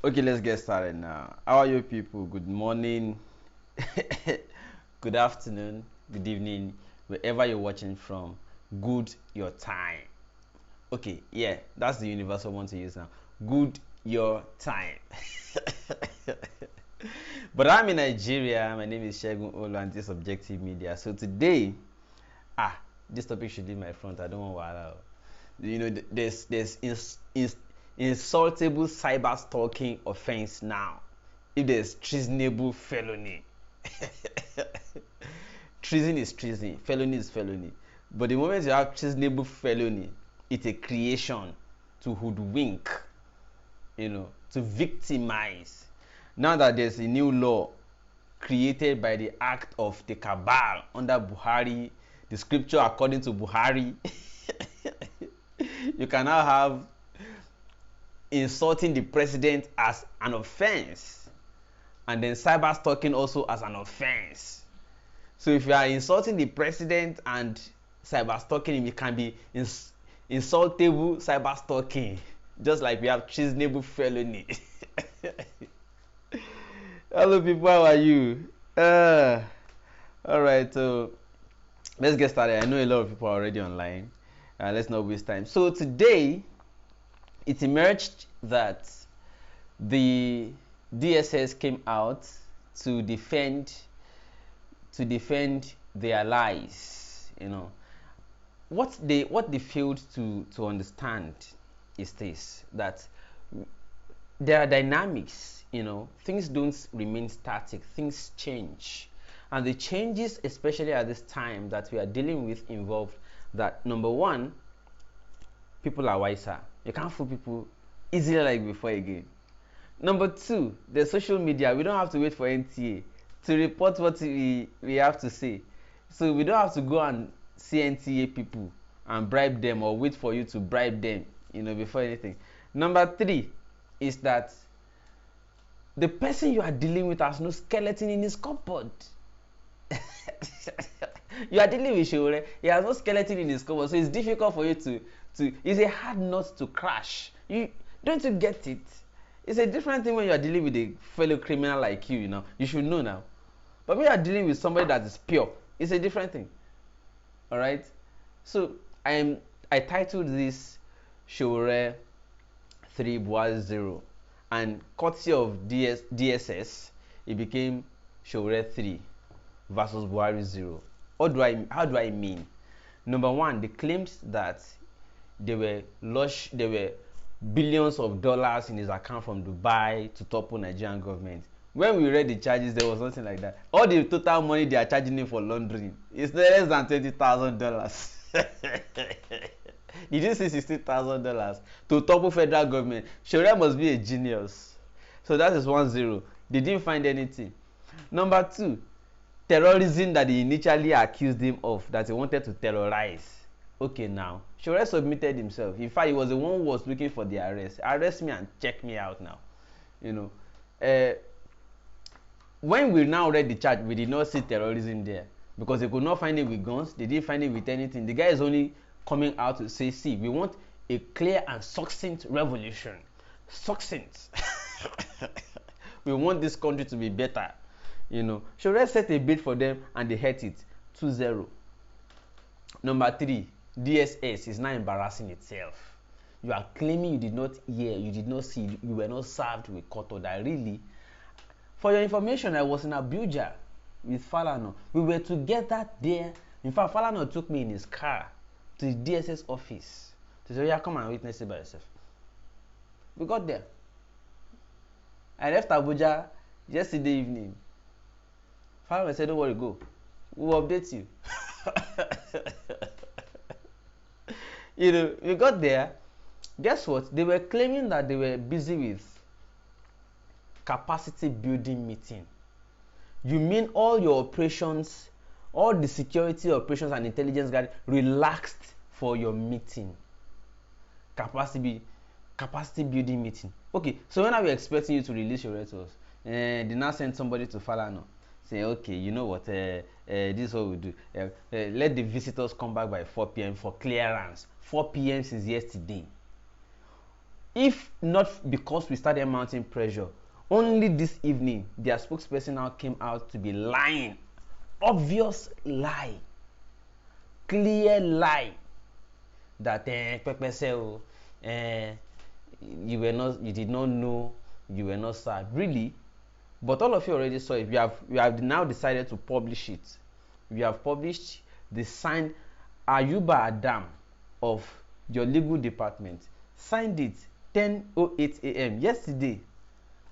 Okay, let's get started now. How are you people? Good morning, good afternoon, good evening, wherever you're watching from. Good your time. Okay, yeah, that's the universal one to use now. Good your time. But I'm in Nigeria. My name is Shegun Olo and this is Objective Media. So today, this topic should be my front. I don't want wahala. There's insultable cyber stalking offense now. If there's treasonable felony, treason is treason, felony is felony. But the moment you have treasonable felony, it's a creation to hoodwink, to victimize. Now that there's a new law created by the act of the cabal under Buhari, the scripture according to Buhari, you can now have insulting the president as an offense, and then cyber stalking also as an offense. So if you are insulting the president and cyber stalking him, it can be insultable cyber stalking, just like we have treasonable felony. Hello people, how are you? Alright, so let's get started. I know a lot of people are already online. Let's not waste time. So today it emerged that the DSS came out to defend their lies. What they failed to understand is this, that there are dynamics. Things don't remain static, things change, and the changes, especially at this time that we are dealing with, involve that number one, people are wiser. You can't fool people easily like before again. Number two, the social media. We don't have to wait for NTA to report what we have to say. So we don't have to go and see NTA people and bribe them, or wait for you to bribe them, before anything. Number three is that the person you are dealing with has no skeleton in his cupboard. You are dealing with Sowore, he has no skeleton in his cupboard, so it's difficult for you to it's a hard nut to crash. Don't you get it? It's a different thing when you are dealing with a fellow criminal like you. You should know now. But when you are dealing with somebody that is pure, it's a different thing. All right. So I titled this Sowore 3 Buhari 0, and courtesy of DSS, it became Sowore 3 versus Buhari 0. How do I mean? Number one, they claimed that there were billions of dollars in his account from Dubai to topple Nigerian government. When we read the charges, there was nothing like that. All the total money they are charging him for laundering is less than $20,000. Did you see $60,000 to topple federal government? Sowore must be a genius. So that is 1-0. They didn't find anything. Number two, terrorism that they initially accused him of, that he wanted to terrorize. Okay, now Sowore submitted himself. In fact, he was the one who was looking for the arrest. Arrest me and check me out now. When we now read the charge, we did not see terrorism there, because they could not find it with guns. They didn't find it with anything. The guy is only coming out to say, see, we want a clear and succinct revolution. Succinct. We want this country to be better. Sowore set a bid for them and they hit it 2-0. Number three, DSS is now embarrassing itself. You are claiming you did not hear, you did not see, you were not served with court order. Really? For your information, I was in Abuja with Falana. We were together there. In fact, Falana took me in his car to the DSS office to say, yeah, come and witness it by yourself. We got there. I left Abuja yesterday evening. Falana said, don't worry, go. We will update you. We got there. Guess what? They were claiming that they were busy with capacity building meeting. You mean all your operations, all the security operations and intelligence guard relaxed for your meeting? Capacity building meeting. Okay, so when are we expecting you to release your to us? They now send somebody to Falana. Say, okay, you know what, this is what we do. Let the visitors come back by 4 p.m. for clearance. 4 p.m. since yesterday. If not because we started mounting pressure, only this evening their spokesperson now came out to be lying. Obvious lie, clear lie that you did not know, you were not served. Really? But all of you already saw it. We have now decided to publish it. We have published the signed Ayuba Adam of your legal department signed it 10:08 a.m. yesterday.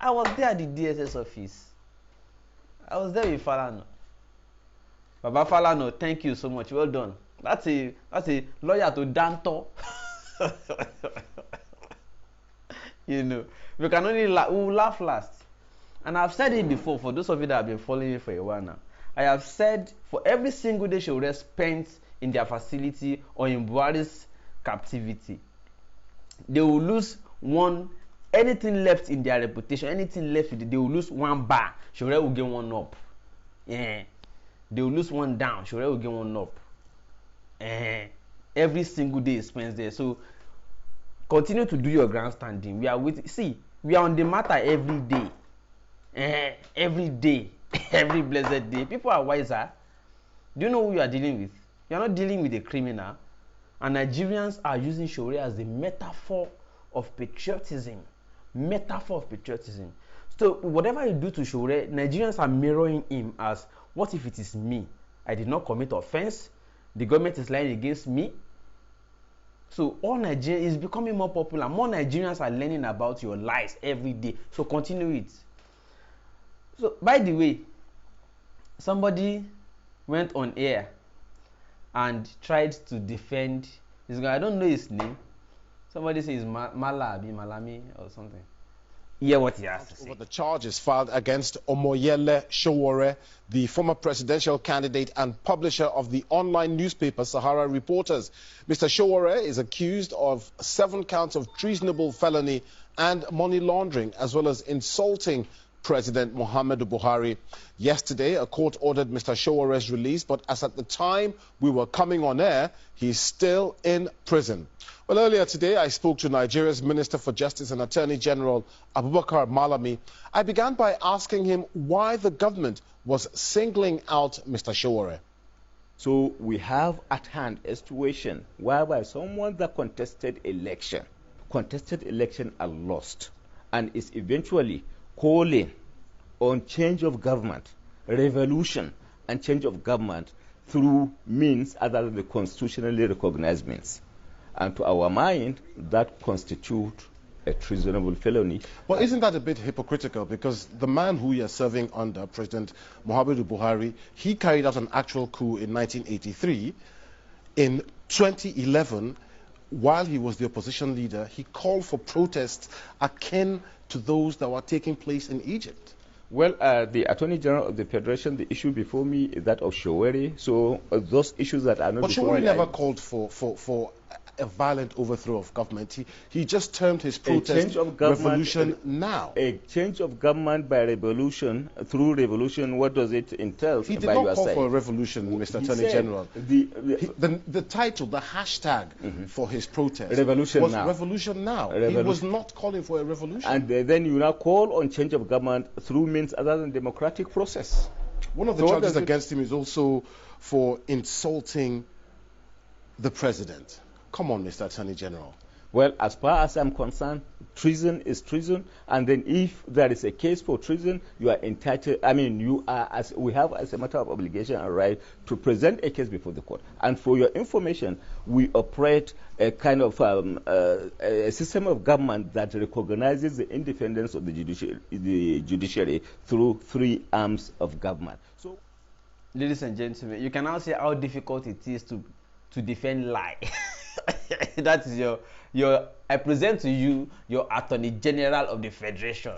I was there at the DSS office. I was there with Falano. Baba Falano, thank you so much. Well done. That's a lawyer to Danto. You know, we can only we will laugh last. And I've said it before, for those of you that have been following me for a while now. I have said for every single day Sowore spent in their facility or in Buhari's captivity, they will lose one, anything left in their reputation, anything left, they will lose one bar. Sowore will get one up. Yeah. They will lose one down. Sowore will get one up. Every single day he spends there. So continue to do your grandstanding. We are with. See, we are on the matter every day. Every day, every blessed day. People are wiser. Do you know who you are dealing with? You are not dealing with a criminal. And Nigerians are using Sowore as the metaphor of patriotism. Metaphor of patriotism. So whatever you do to Sowore, Nigerians are mirroring him as, what if it is me? I did not commit offense. The government is lying against me. So all Nigeria is becoming more popular. More Nigerians are learning about your lies every day. So continue it. So by the way, somebody went on air and tried to defend this guy. I don't know his name. Somebody says Malami or something. Hear what he has to say. Over the charges filed against Omoyele Sowore, the former presidential candidate and publisher of the online newspaper Sahara Reporters. Mr. Sowore is accused of 7 counts of treasonable felony and money laundering, as well as insulting President Muhammadu Buhari. Yesterday, a court ordered Mr. Sowore's release, but as at the time we were coming on air, he's still in prison. Well, earlier today, I spoke to Nigeria's Minister for Justice and Attorney General Abubakar Malami. I began by asking him why the government was singling out Mr. Sowore. So we have at hand a situation whereby someone that contested election and lost, and is eventually calling on change of government, revolution and change of government through means other than the constitutionally recognized means. And to our mind, that constitutes a treasonable felony. Well, isn't that a bit hypocritical? Because the man who you're serving under, President Muhammadu Buhari, he carried out an actual coup in 1983. In 2011, while he was the opposition leader, he called for protests akin to those that were taking place in Egypt. Well, the Attorney General of the Federation, the issue before me is that of Sowore. So those issues that are not. But Sowore never called for a violent overthrow of government. He just termed his protest revolution now. A change of government by revolution, through revolution, what does it entail? He did not call for a revolution, Mr. Attorney General. The title, the hashtag for his protest revolution was now. Revolution now. He was not calling for a revolution. And then you now call on change of government through means other than democratic process. One of the charges against him is also for insulting the president. Come on, Mr. Attorney General. Well, as far as I'm concerned, treason is treason, and then if there is a case for treason, you are entitled, you are, as we have as a matter of obligation and right, to present a case before the court. And for your information, we operate a kind of a system of government that recognizes the independence of the judiciary through 3 arms of government. So, ladies and gentlemen, you can now see how difficult it is to defend lie. That is your I present to you your Attorney General of the Federation.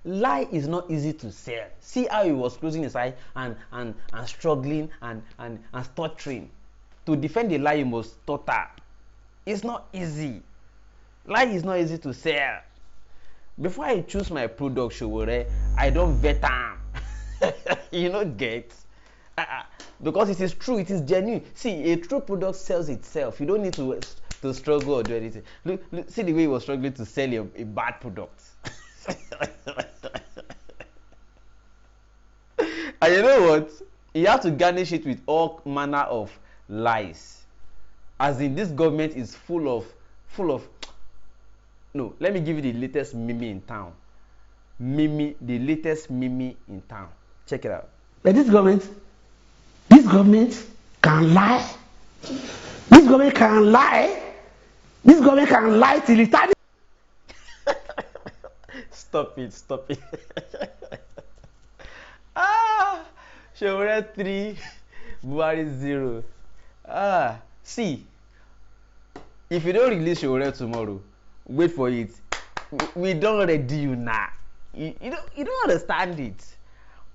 Lie is not easy to sell. See how he was closing his eye and struggling and stuttering. To defend a lie, you must stutter. It's not easy. Lie is not easy to sell. Before I choose my product, Sowore, I don't vet am. You know, get. Because it is true, it is genuine. See, a true product sells itself. You don't need to to struggle or do anything. Look, see the way he was struggling to sell a bad product. And you know what? He had to garnish it with all manner of lies. As in, this government is full of. No, let me give you the latest meme in town. The latest meme in town. Check it out. But this government can lie. This government can lie. This government can lie till eternity. Stop it. Sowore 3, Buhari 0. See, if you don't release Sowore tomorrow, wait for it. We don't ready you now. You don't understand it.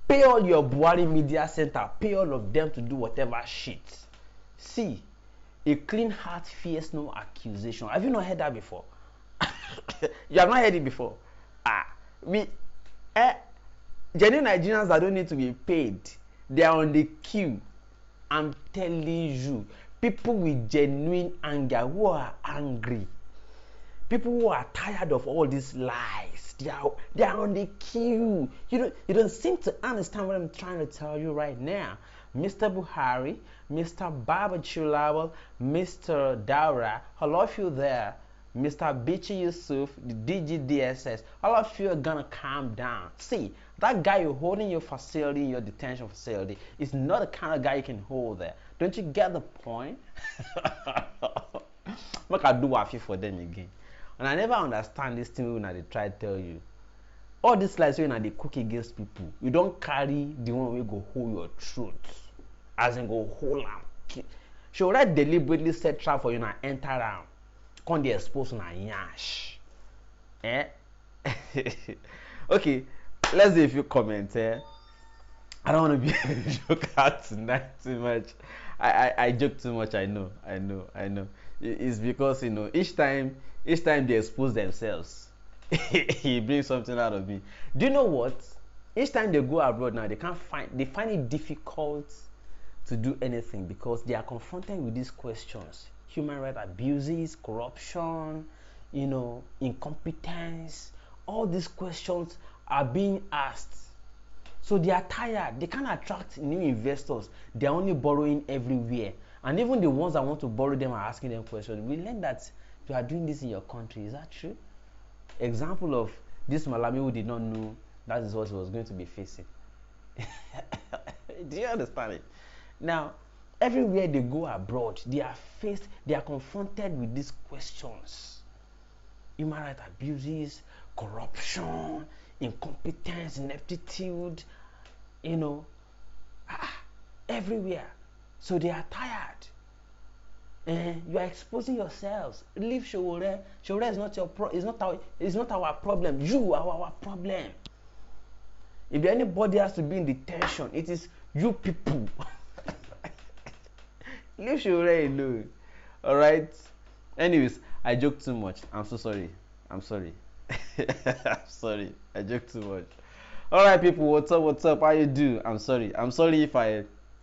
Pay all your Buhari media center, pay all of them to do whatever shit. See, a clean heart fears no accusation. Have you not heard that before? You have not heard it before. Genuine Nigerians that don't need to be paid, they are on the queue. I'm telling you, people with genuine anger, who are angry, people who are tired of all these lies, they are on the queue. You don't seem to understand what I'm trying to tell you right now. Mr. Buhari, Mr. Babachulawal, Mr. Daura, all of you there, Mr. Bichi Yusuf, the DSS, all of you are gonna calm down. See, that guy you're holding your facility, your detention facility, is not the kind of guy you can hold there. Don't you get the point? What I do I feel for them again? And I never understand this thing when they try to tell you. All these lies when they cook against people, you don't carry the one way go hold your truth. As in go hold them. Should I deliberately set trap for you and enter around? Can't they expose na yash? Okay, let's do a few comments. I don't want to be a joker tonight too much. I joke too much. I know. It's because each time they expose themselves, he brings something out of me. Do you know what? Each time they go abroad now, they find it difficult to do anything because they are confronted with these questions: human rights abuses, corruption, incompetence. All these questions are being asked. So they are tired. They can't attract new investors. They are only borrowing everywhere. And even the ones that want to borrow them are asking them questions. We learned that you are doing this in your country. Is that true? Example of this Malami who did not know that is what he was going to be facing. Do you understand it? Now, everywhere they go abroad, they are confronted with these questions: human rights abuses, corruption, incompetence, ineptitude, everywhere. So they are tired. You are exposing yourselves. Leave Sowore. Sowore is not your it's not our problem. You are our problem. If anybody has to be in detention, it is you people. Leave Sowore alone. Alright? Anyways, I joke too much. I'm so sorry. I'm sorry. I joke too much. Alright, people, what's up? How you do? I'm sorry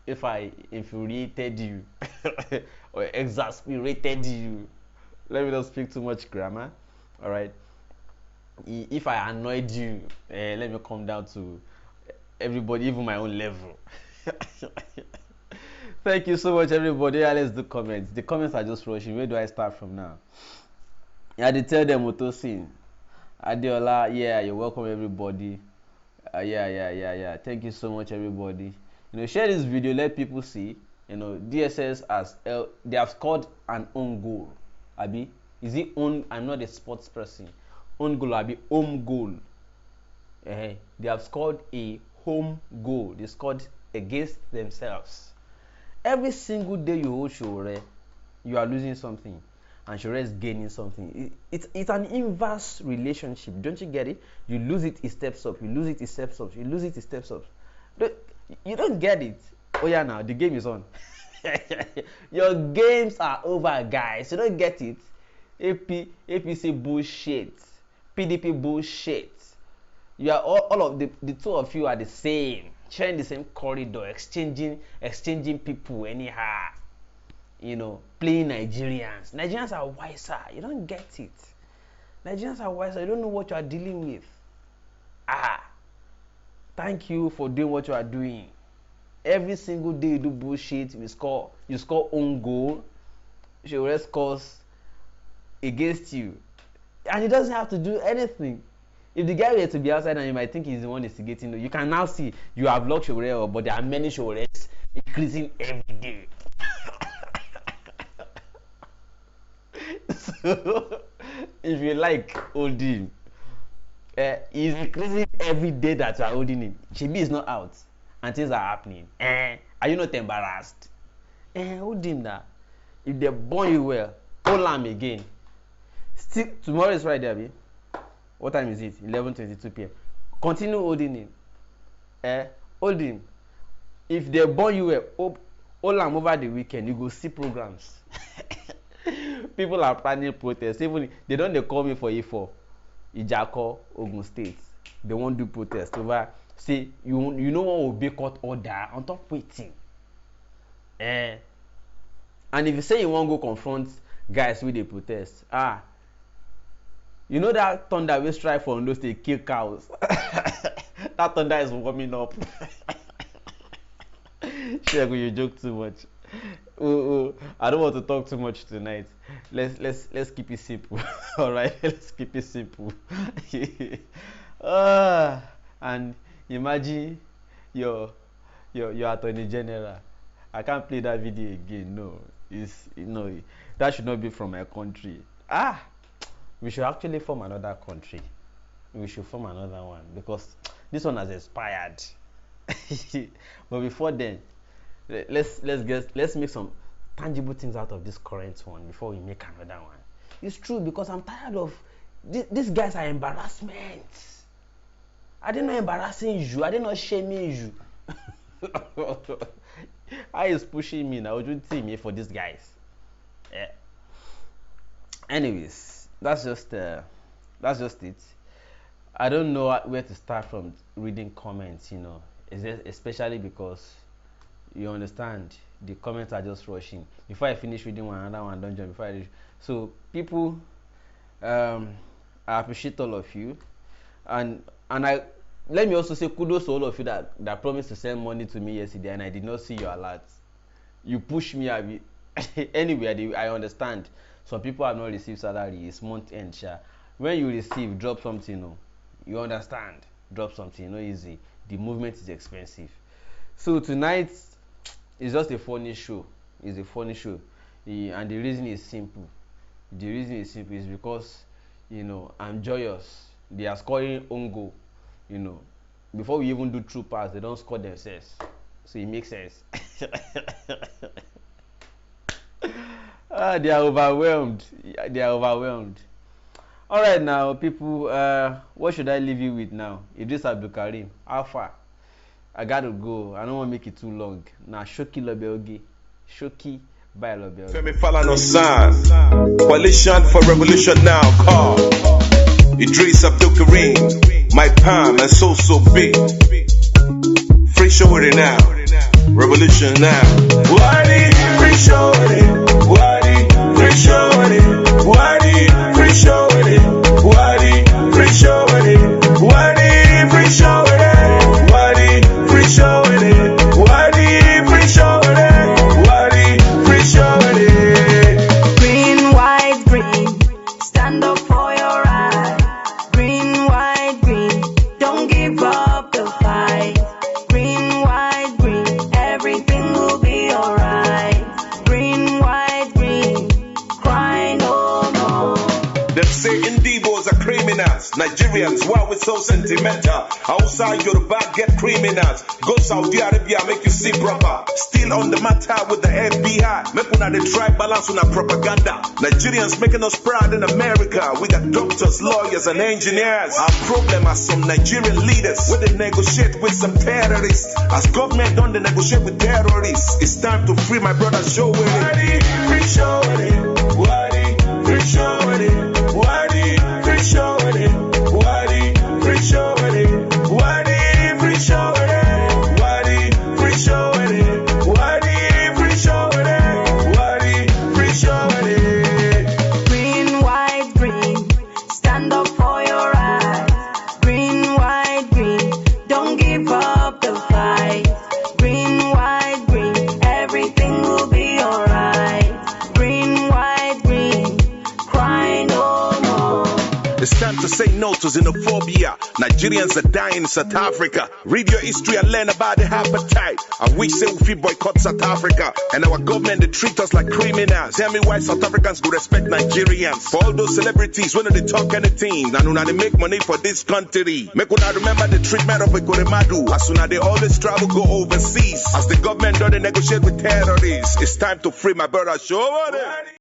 if I infuriated you or exasperated you. Let me not speak too much grammar. Alright. If I annoyed you, let me come down to everybody, even my own level. Thank you so much, everybody. Let's do comments. The comments are just rushing. Where do I start from now? I did tell them Otosin. Adeola, yeah, you're welcome, everybody. Yeah. Thank you so much, everybody. Share this video, let people see. DSS they have scored an own goal. Abi, is it own? I'm not a sports person. Own goal, Abi, home goal. They have scored a home goal. They scored against themselves. Every single day you hold Sowore, you are losing something, and Sowore is gaining something. It's an inverse relationship. Don't you get it? You lose it, it steps up. You lose it, it steps up. You lose it, it steps up. You don't get it. Oh yeah, now the game is on. Your games are over, guys. You don't get it. APC bullshit. PDP bullshit. You are all of the two of you are the same, sharing the same corridor, exchanging people anyhow. playing Nigerians. Nigerians are wiser. You don't get it. Nigerians are wiser. You don't know what you are dealing with. Thank you for doing what you are doing. Every single day you do bullshit, you score own goal. Sowore scores against you. And he doesn't have to do anything. If the guy were to be outside and you might think he's the one instigating, you can now see you have locked Sowore up, but there are many Sowores increasing every day. So, if you like, hold him. He's increasing every day that you are holding him. Shebi is not out and things are happening. Are you not embarrassed? Hold him now. If they burn you well, hold him again. Still, tomorrow is Friday, abi? What time is it? 11:22 p.m. Continue holding him. Hold him. If they burn you well, hold him over the weekend. You go see programs. People are planning protests. Even they call me for E4. Ijako, Ogun State. They won't do protest over. See, you know what will be court order on top waiting. And if you say you won't go confront guys with the protest, you know that thunder will strike for those they kill cows. That thunder is warming up. Shego, you joke too much. I don't want to talk too much tonight. Let's keep it simple. All right, let's keep it simple. And imagine your attorney general. I can't play that video again. No, that should not be from my country. We should actually form another country. We should form another one because this one has expired. But before then, let's make some tangible things out of this current one before we make another one. It's true because I'm tired of these guys are embarrassment. I didn't know embarrassing you. I didn't know shaming you. I is pushing me now. Would you see me for these guys? Anyways, that's just it. I don't know where to start from reading comments. Especially because you understand the comments are just rushing. Before I finish reading one, another one don't join. So people, I appreciate all of you, and let me also say kudos to all of you that promised to send money to me yesterday and I did not see your alert. You push me a bit. Anyway, I understand. Some people have not received salary. It's month end. When you receive, drop something. You understand? Drop something. Easy. The movement is expensive. So tonight is just a funny show. It's a funny show, and the reason is simple. Is because I'm joyous. They are scoring own goal. Before we even do true pass, they don't score themselves. So it makes sense. They are overwhelmed. All right, now, people, what should I leave you with now? Idris Abdul Karim, how far? I gotta go. I don't want to make it too long. Now, Shoki Lobeogi. Shoki by Lobeogi. Femi Falana sign. Coalition for revolution now. Call Idris Abdul Karim. My palm and so big. Free Sowore now. Revolution now. Buhari, free Sowore. Buhari, free Sowore. Buhari, free Sowore. Buhari, free Sowore. Buhari, free Sowore. Buhari, free Sowore. Buhari, free Sowore. Buhari, free Sowore. Green, white, green. Stand up for your right. Green, white, green. Don't give up the fight. Green, white, green. Everything will be alright. Green, white, green. Cry no more. Them say Indians are criminals. Nigerians, why we so sentimental? Outside Yoruba get criminals. Go Saudi Arabia, make you see proper. Still on the matter with the FBI. Make una the try balance on our propaganda. Nigerians making us proud in America. We got doctors, lawyers, and engineers. Our problem are some Nigerian leaders. Where they negotiate with some terrorists. As government don't they negotiate with terrorists. It's time to free my brother Sowore. Buhari, free Sowore. Buhari, free Sowore. Buhari, free Sowore. Buhari, free Sowore. Buhari, free Sowore. Buhari, free Sowore. Buhari, free Sowore. Buhari, say no to xenophobia. Nigerians are dying in South Africa. Read your history and learn about the appetite. I wish say we boycott South Africa. And our government, they treat us like criminals. Tell me why South Africans go respect Nigerians. For all those celebrities, when they talk anything, and when they make money for this country. Make una remember the treatment of Ekoremadu. As soon as they always travel, go overseas. As the government don't negotiate with terrorists. It's time to free my brother Sowore.